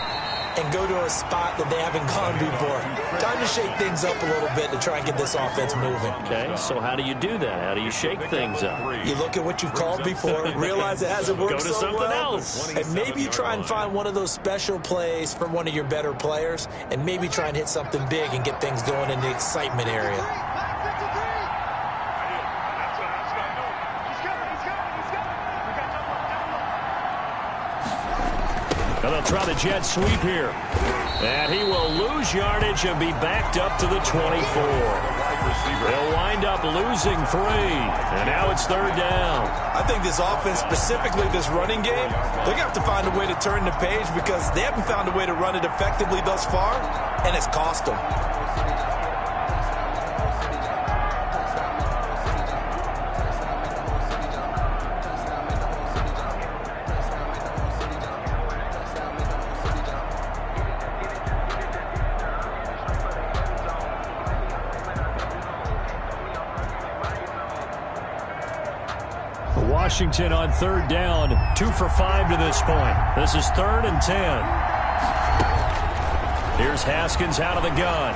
and go to a spot that they haven't gone before. Time to shake things up a little bit to try and get this offense moving. Okay, so how do you do that? How do you shake things up? You look at what you've called before, realize it hasn't worked so well. Go to something else. And maybe you try and find one of those special plays from one of your better players, and maybe try and hit something big and get things going in the excitement area. They'll try the jet sweep here. And he will lose yardage and be backed up to the 24. They'll wind up losing 3. And now it's 3rd down. I think this offense, specifically this running game, they're going to have to find a way to turn the page because they haven't found a way to run it effectively thus far, and it's cost them. Washington on 3rd down, 2 for 5 to this point. This is 3rd and 10. Here's Haskins out of the gun.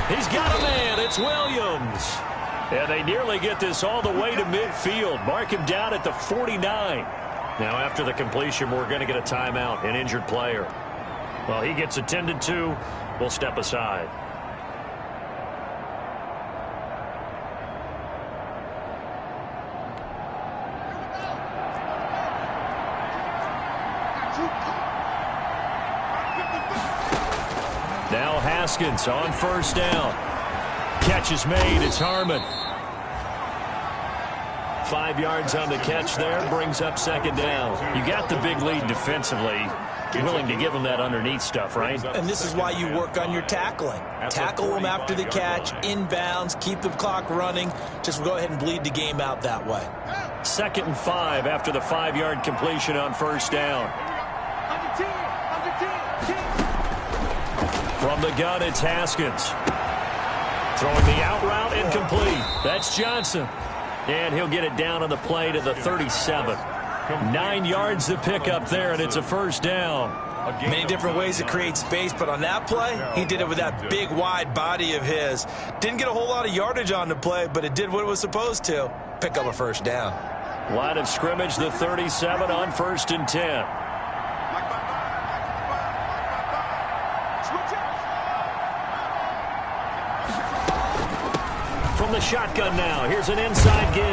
He's got a man. It's Williams. And they nearly get this all the way to midfield. Mark him down at the 49. Now after the completion, we're going to get a timeout, an injured player. Well, he gets attended to. We'll step aside. Now Haskins on 1st down. Catch is made. It's Harmon. 5 yards on the catch there. Brings up 2nd down. You got the big lead defensively. You're willing to give them that underneath stuff, right? And this is why you work on your tackling. Tackle them after the catch, inbounds, keep the clock running. Just go ahead and bleed the game out that way. 2nd and 5 after the 5-yard completion on 1st down. From the gun, it's Haskins. Throwing the out route, incomplete. That's Johnson. And he'll get it down on the play to the 37. 9 yards to pick up there, and it's a 1st down. Many different ways to create space, but on that play, he did it with that big, wide body of his. Didn't get a whole lot of yardage on the play, but it did what it was supposed to. Pick up a 1st down. Line of scrimmage, the 37 on 1st and 10. from the shotgun now. Here's an inside give.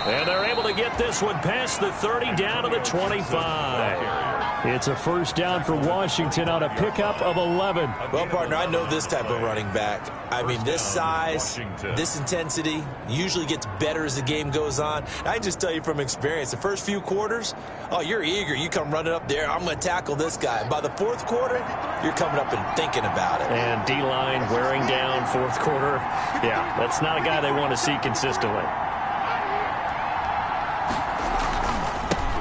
And they're able to get this one past the 30 down to the 25. It's a first down for Washington on a pickup of 11. Well, partner, I know this type of running back. I mean, this size, this intensity usually gets better as the game goes on. I can just tell you from experience, the first few quarters, oh, you're eager. You come running up there, I'm going to tackle this guy. By the fourth quarter, you're coming up and thinking about it. And D-line wearing down fourth quarter. Yeah, that's not a guy they want to see consistently.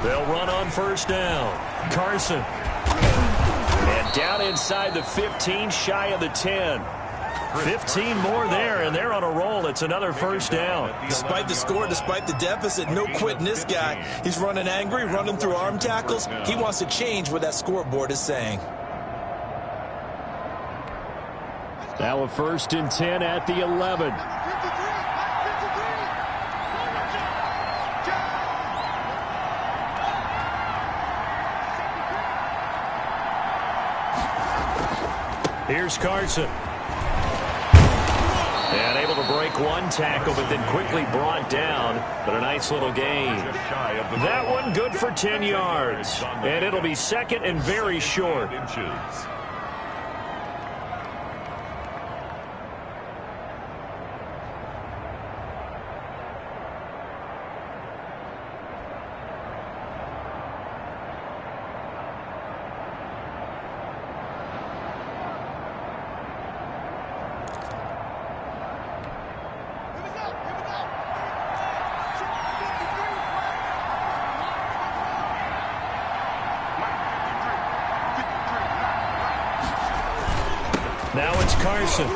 They'll run on first down. Carson. And down inside the 15, shy of the 10. 15 more there, and they're on a roll. It's another first down. Despite the score, despite the deficit, no quitting this guy. He's running angry, running through arm tackles. He wants to change what that scoreboard is saying. Now a first and 10 at the 11. Here's Carson. And able to break one tackle, but then quickly brought down. But a nice little gain. That one good for 10 yards. And it'll be second and very short. Now it's Carson.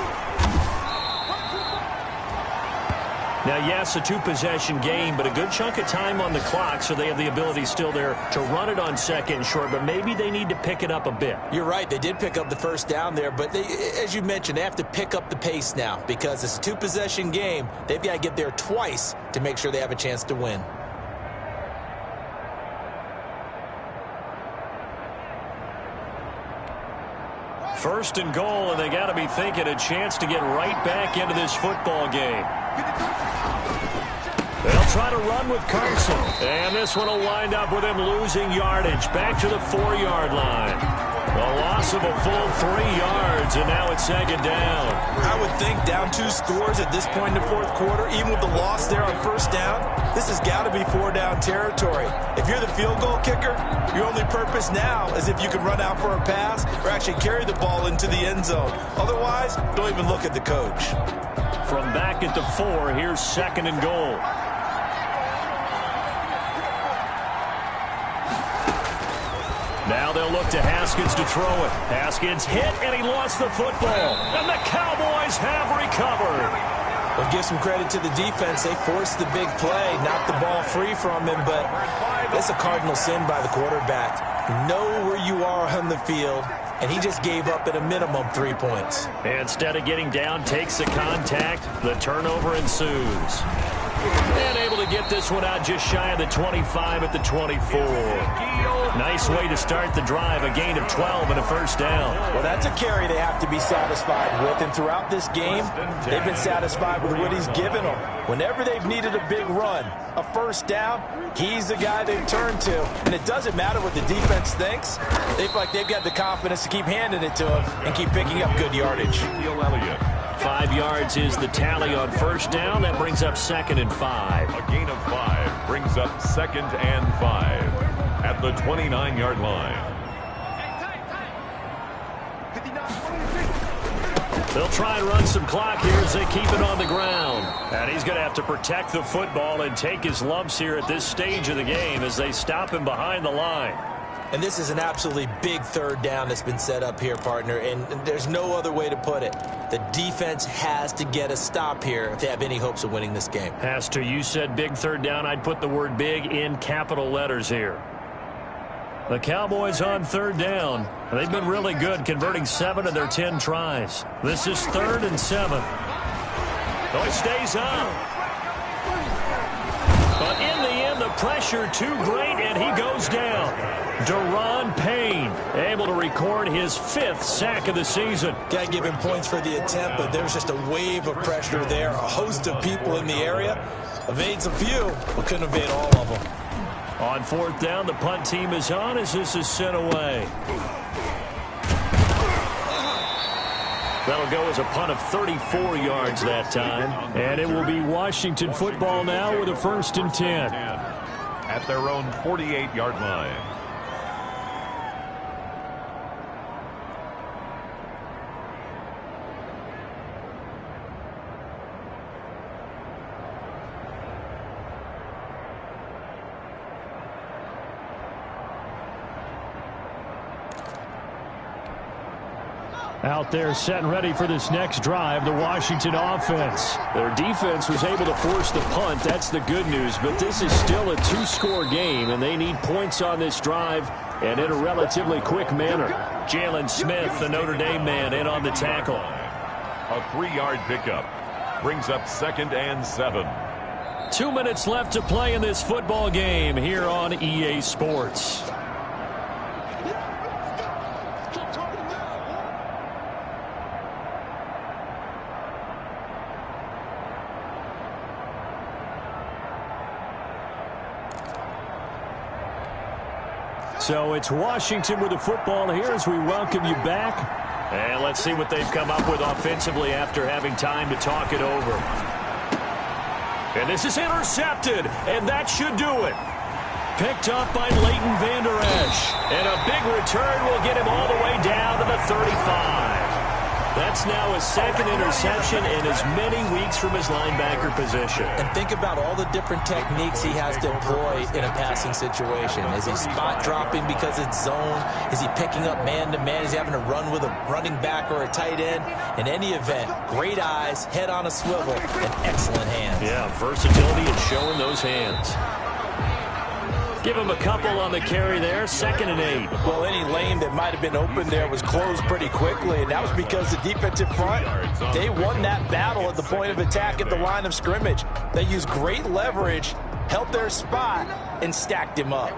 Now, yes, a two-possession game, but a good chunk of time on the clock, so they have the ability still there to run it on second and short, but maybe they need to pick it up a bit. You're right. They did pick up the first down there, but as you mentioned, they have to pick up the pace now because it's a two-possession game. They've got to get there twice to make sure they have a chance to win. First and goal, and they got to be thinking a chance to get right back into this football game. They'll try to run with Carson, and this one will wind up with him losing yardage back to the 4-yard line. A loss of a full 3 yards, and now it's second down. I would think down 2 scores at this point in the fourth quarter, even with the loss there on first down, this has got to be 4-down territory. If you're the field goal kicker, your only purpose now is if you can run out for a pass or actually carry the ball into the end zone. Otherwise, don't even look at the coach. From back at the 4, here's second and goal. Now they'll look to Haskins to throw it. Haskins hit, and he lost the football. And the Cowboys have recovered. Well, give some credit to the defense. They forced the big play, knocked the ball free from him, but that's a cardinal sin by the quarterback. Know where you are on the field, and he just gave up at a minimum 3 points. Instead of getting down, takes the contact. The turnover ensues. And able to get this one out just shy of the 25 at the 24. Nice way to start the drive, a gain of 12 and a first down. Well, that's a carry they have to be satisfied with, and throughout this game, they've been satisfied with what he's given them. Whenever they've needed a big run, a first down, he's the guy they've turned to. And it doesn't matter what the defense thinks. They feel like they've got the confidence to keep handing it to him and keep picking up good yardage. 5 yards is the tally on first down. That brings up second and 5. A gain of 5 brings up second and 5 at the 29-yard line. They'll try and run some clock here as they keep it on the ground. And he's going to have to protect the football and take his lumps here at this stage of the game as they stop him behind the line. And this is an absolutely big third down that's been set up here, partner, and there's no other way to put it. The defense has to get a stop here if they have any hopes of winning this game. Has to. You said big third down. I'd put the word big in capital letters here. The Cowboys on third down. They've been really good, converting 7 of their 10 tries. This is 3rd and 7. Oh, it stays up. But in the end, the pressure too great, and he goes down. Deron Payne able to record his 5th sack of the season. Got to give him points for the attempt, but there's just a wave of pressure there. A host of people in the area. Evades a few, but couldn't evade all of them. On 4th down, the punt team is on as this is sent away. That'll go as a punt of 34 yards that time. And it will be Washington football now with a 1st and 10. At their own 48-yard line. Out there set and ready for this next drive, the Washington offense. Their defense was able to force the punt. That's the good news, but this is still a 2-score game, and they need points on this drive and in a relatively quick manner. Jalen Smith, the Notre Dame man, in on the tackle. A 3-yard pickup brings up 2nd and 7. 2 minutes left to play in this football game here on EA Sports. So it's Washington with the football here as we welcome you back. And let's see what they've come up with offensively after having time to talk it over. And this is intercepted, and that should do it. Picked up by Leighton Vander Esch. And a big return will get him all the way down to the 35. That's now his 2nd interception in as many weeks from his linebacker position. And think about all the different techniques he has to employ in a passing situation. Is he spot dropping because it's zone? Is he picking up man-to-man? Is he having to run with a running back or a tight end? In any event, great eyes, head on a swivel, and excellent hands. Yeah, versatility and showing those hands. Give him a couple on the carry there, 2nd and 8. Well, any lane that might have been open there was closed pretty quickly, and that was because the defensive front, they won that battle at the point of attack at the line of scrimmage. They used great leverage, held their spot, and stacked him up.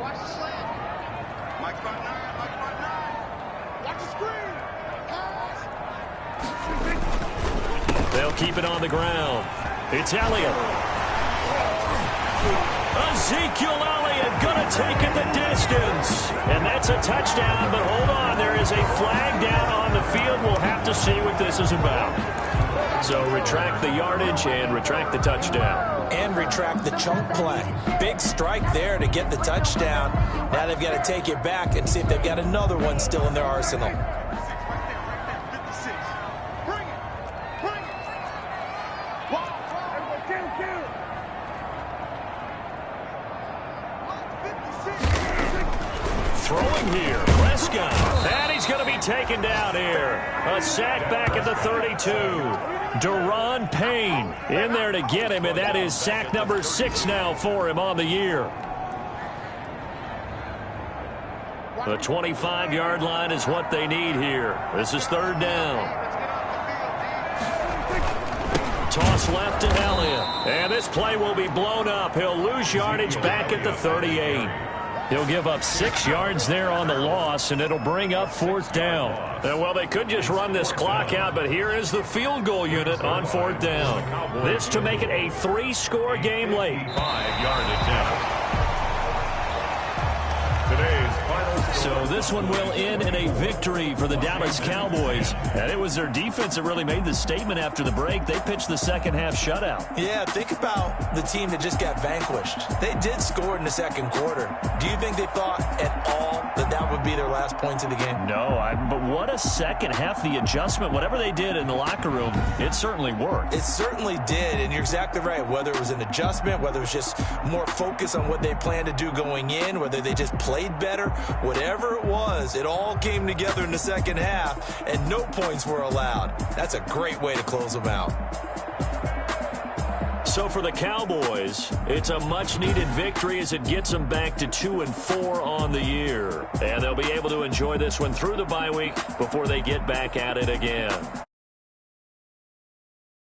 They'll keep it on the ground. It's Elliott. Ezekiel Elliott going to take it the distance. And that's a touchdown, but hold on. There is a flag down on the field. We'll have to see what this is about. So retract the yardage and retract the touchdown. And retract the chunk play. Big strike there to get the touchdown. Now they've got to take it back and see if they've got another one still in their arsenal. Throwing here, Prescott. And he's going to be taken down here. A sack back at the 32. Deron Payne in there to get him, and that is sack number 6 now for him on the year. The 25-yard line is what they need here. This is 3rd down. Toss left to Elliott. And this play will be blown up. He'll lose yardage back at the 38. He'll give up 6 yards there on the loss, and it'll bring up 4th down. Well, they could just run this clock out, but here is the field goal unit on 4th down. This to make it a 3-score game late. 5-yard attempt. Today's final. So this one will end in a victory for the Dallas Cowboys. And it was their defense that really made the statement after the break. They pitched the second-half shutout. Yeah, think about the team that just got vanquished. They did score in the 2nd quarter. Do you think they thought at all that that would be their last points of the game? No, but what a second half. The adjustment, whatever they did in the locker room, it certainly worked. It certainly did, and you're exactly right. Whether it was an adjustment, whether it was just more focus on what they planned to do going in, whether they just played better, whatever it was, it all came together in the second half, and no points were allowed. That's a great way to close them out. So for the Cowboys, it's a much-needed victory as it gets them back to 2-4 on the year. And they'll be able to enjoy this one through the bye week before they get back at it again.